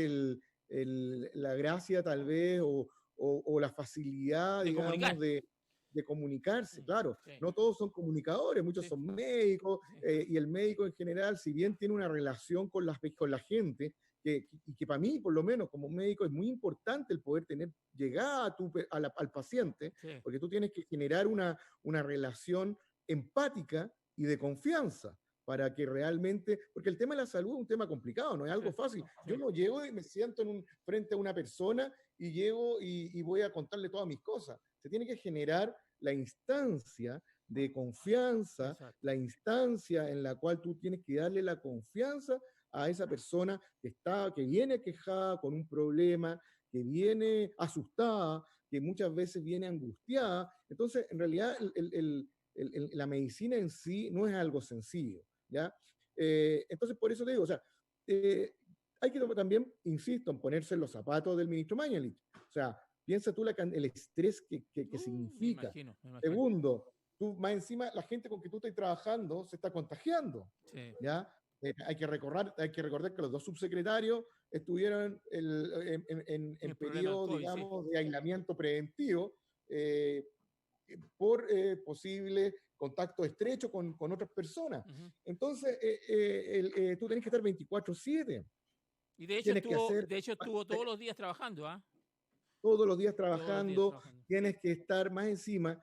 la gracia tal vez o la facilidad, digamos, de comunicarse, claro. Sí. No todos son comunicadores, muchos son médicos, y el médico en general, si bien tiene una relación con la gente, y que para mí, por lo menos, como médico, es muy importante el poder tener llegada al paciente, porque tú tienes que generar una relación empática y de confianza para que realmente, porque el tema de la salud es un tema complicado, no es algo fácil. Yo no llego y me siento frente a una persona y llego y voy a contarle todas mis cosas. Se tiene que generar la instancia de confianza, la instancia en la cual tú tienes que darle la confianza a esa persona que viene quejada con un problema, que viene asustada, que muchas veces viene angustiada. Entonces, en realidad, la medicina en sí no es algo sencillo, ¿ya? Entonces, por eso te digo, o sea, hay que también, insisto, en ponerse en los zapatos del ministro Mañalich. O sea, piensa tú el estrés que significa. Me imagino. Segundo, tú más encima, la gente con que tú estás trabajando se está contagiando, ¿ya? Hay que recordar que los dos subsecretarios estuvieron en periodo, digamos, de aislamiento preventivo por posible contacto estrecho con otras personas. Entonces, tú tenés que estar 24/7. Y de hecho estuvo todos los días trabajando, ¿ah? Todos los días trabajando, tienes que estar más encima,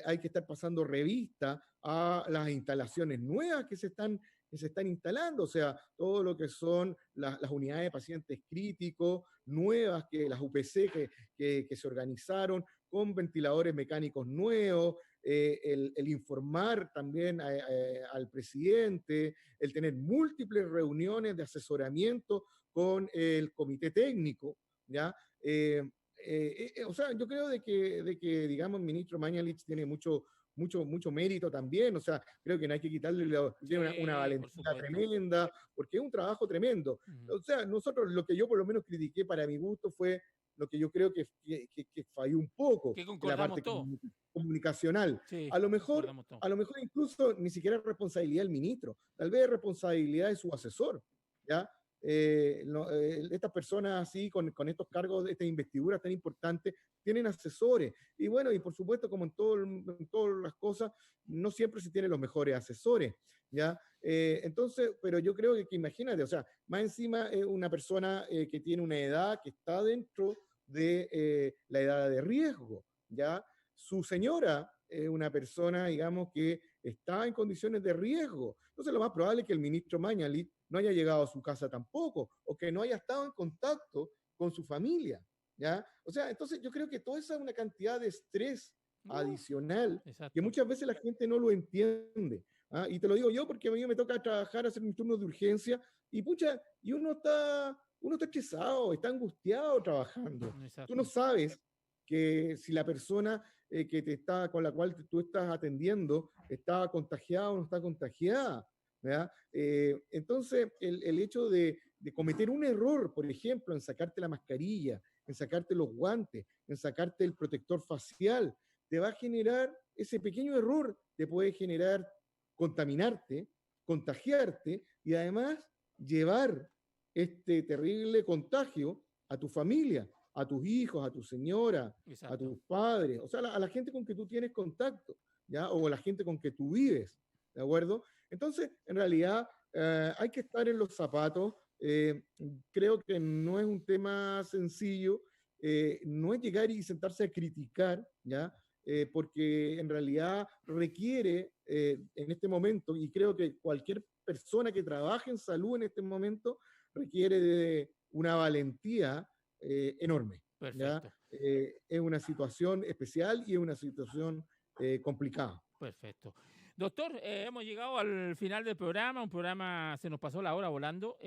hay que estar pasando revista a las instalaciones nuevas que se están instalando, o sea, todo lo que son las unidades de pacientes críticos nuevas, las UPC que se organizaron con ventiladores mecánicos nuevos, el informar también al presidente, el tener múltiples reuniones de asesoramiento con el comité técnico, ¿ya? O sea, yo creo de que digamos, el ministro Mañalich tiene mucho mérito también, o sea, creo que no hay que quitarle una valentía tremenda, porque es un trabajo tremendo. O sea, lo que yo por lo menos critiqué para mi gusto fue lo que yo creo que falló un poco, la parte comunicacional. Sí, a lo mejor incluso ni siquiera es responsabilidad del ministro, tal vez es responsabilidad de su asesor, ¿ya? Estas personas así, con estos cargos, estas investiduras tan importantes, tienen asesores. Y bueno, y por supuesto, como en todas las cosas, no siempre se tienen los mejores asesores, ¿ya? Entonces, pero yo creo que imagínate, o sea, más encima es una persona que tiene una edad que está dentro de la edad de riesgo, ¿ya? Su señora es una persona, digamos, que está en condiciones de riesgo. Entonces, lo más probable es que el ministro Mañalich no haya llegado a su casa tampoco, o que no haya estado en contacto con su familia, ¿ya? O sea, entonces yo creo que toda esa es una cantidad de estrés adicional que muchas veces la gente no lo entiende. ¿Ah? Y te lo digo yo porque a mí me toca trabajar, hacer mis turnos de urgencia, y pucha, y uno está estresado, está angustiado trabajando. Tú no sabes que si la persona con la cual tú estás atendiendo está contagiada o no está contagiada, ¿verdad? Entonces, el hecho de cometer un error, por ejemplo, en sacarte la mascarilla, en sacarte los guantes, en sacarte el protector facial, te va a generar, ese pequeño error te puede generar contaminarte, contagiarte y además llevar este terrible contagio a tu familia, a tus hijos, a tu señora, Exacto. a tus padres, o sea, a la gente con que tú tienes contacto, ¿ya? O a la gente con que tú vives, ¿de acuerdo? Entonces, en realidad, hay que estar en los zapatos. Creo que no es un tema sencillo, no es llegar y sentarse a criticar, ¿ya? Porque en realidad requiere en este momento, y creo que cualquier persona que trabaje en salud en este momento requiere de una valentía enorme. Perfecto. Es una situación especial y es una situación complicada. Perfecto. Doctor, hemos llegado al final del programa. Un programa, se nos pasó la hora volando.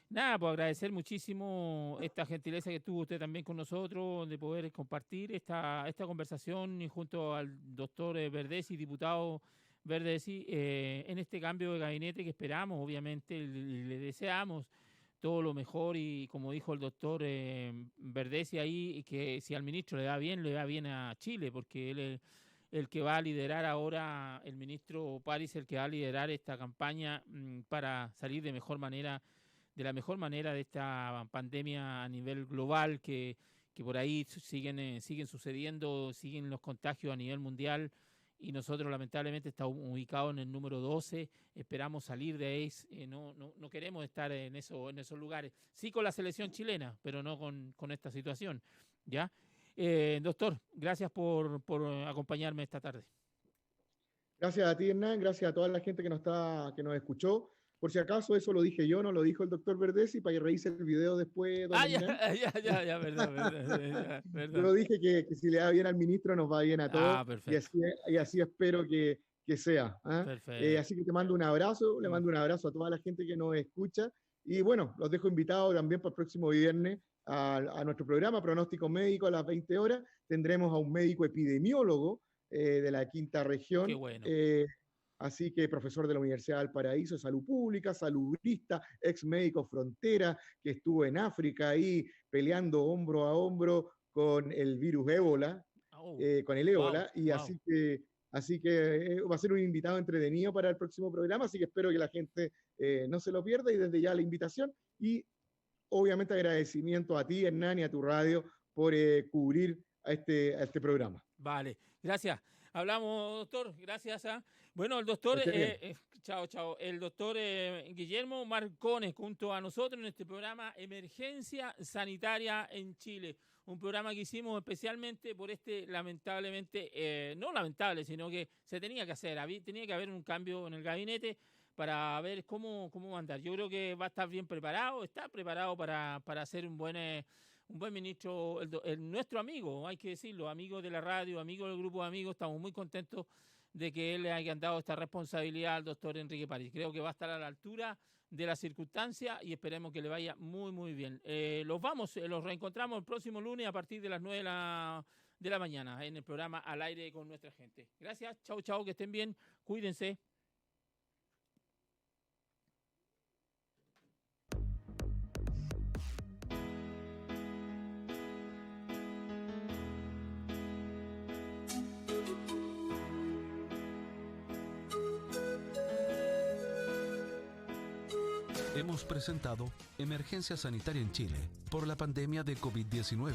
Nada, pues agradecer muchísimo esta gentileza que tuvo usted también con nosotros de poder compartir esta conversación y junto al doctor Verdesi, diputado Verdesi, en este cambio de gabinete que esperamos, obviamente, le deseamos todo lo mejor y como dijo el doctor Verdesi ahí, que si al ministro le va bien a Chile, porque él es el que va a liderar ahora, el ministro París, el que va a liderar esta campaña para salir de la mejor manera de esta pandemia a nivel global, que por ahí siguen sucediendo, siguen los contagios a nivel mundial y nosotros lamentablemente estamos ubicados en el número 12, esperamos salir de ahí, no queremos estar en esos lugares, sí con la selección chilena, pero no con esta situación, ¿ya? Doctor, gracias por acompañarme esta tarde. Gracias a ti, Hernán, gracias a toda la gente que nos escuchó. Por si acaso, eso lo dije yo, no lo dijo el doctor Verdesi, para que revise el video después. Ya, verdad. Yo lo dije que si le da bien al ministro, nos va bien a todos. Perfecto. Y así espero que sea. Perfecto. Así que te mando un abrazo, le mando un abrazo a toda la gente que nos escucha. Y bueno, los dejo invitados también para el próximo viernes a nuestro programa Pronóstico Médico a las 20 horas. Tendremos a un médico epidemiólogo de la quinta región. Qué bueno. Así que profesor de la Universidad de Valparaíso, salud pública, salubrista, ex médico frontera, que estuvo en África ahí peleando hombro a hombro con el virus ébola, con el ébola, y así que va a ser un invitado entretenido para el próximo programa, así que espero que la gente no se lo pierda y desde ya la invitación y obviamente agradecimiento a ti, Hernán, y a tu radio por cubrir a este programa. Vale, gracias. Hablamos, doctor, gracias. Bueno, el doctor, chao. El doctor Guillermo Marcones junto a nosotros en este programa Emergencia Sanitaria en Chile. Un programa que hicimos especialmente por lamentablemente, no lamentable, sino que se tenía que hacer. Tenía que haber un cambio en el gabinete para ver cómo andar. Yo creo que va a estar bien preparado, está preparado para hacer un buen ministro, nuestro amigo, hay que decirlo, amigo de la radio, amigo del grupo de amigos. Estamos muy contentos de que él le haya dado esta responsabilidad al doctor Enrique París. Creo que va a estar a la altura de las circunstancias y esperemos que le vaya muy, muy bien. Los reencontramos el próximo lunes a partir de las 9 de la mañana en el programa Al Aire con nuestra gente. Gracias, chao, que estén bien, cuídense. Hemos presentado Emergencia Sanitaria en Chile por la pandemia de COVID-19.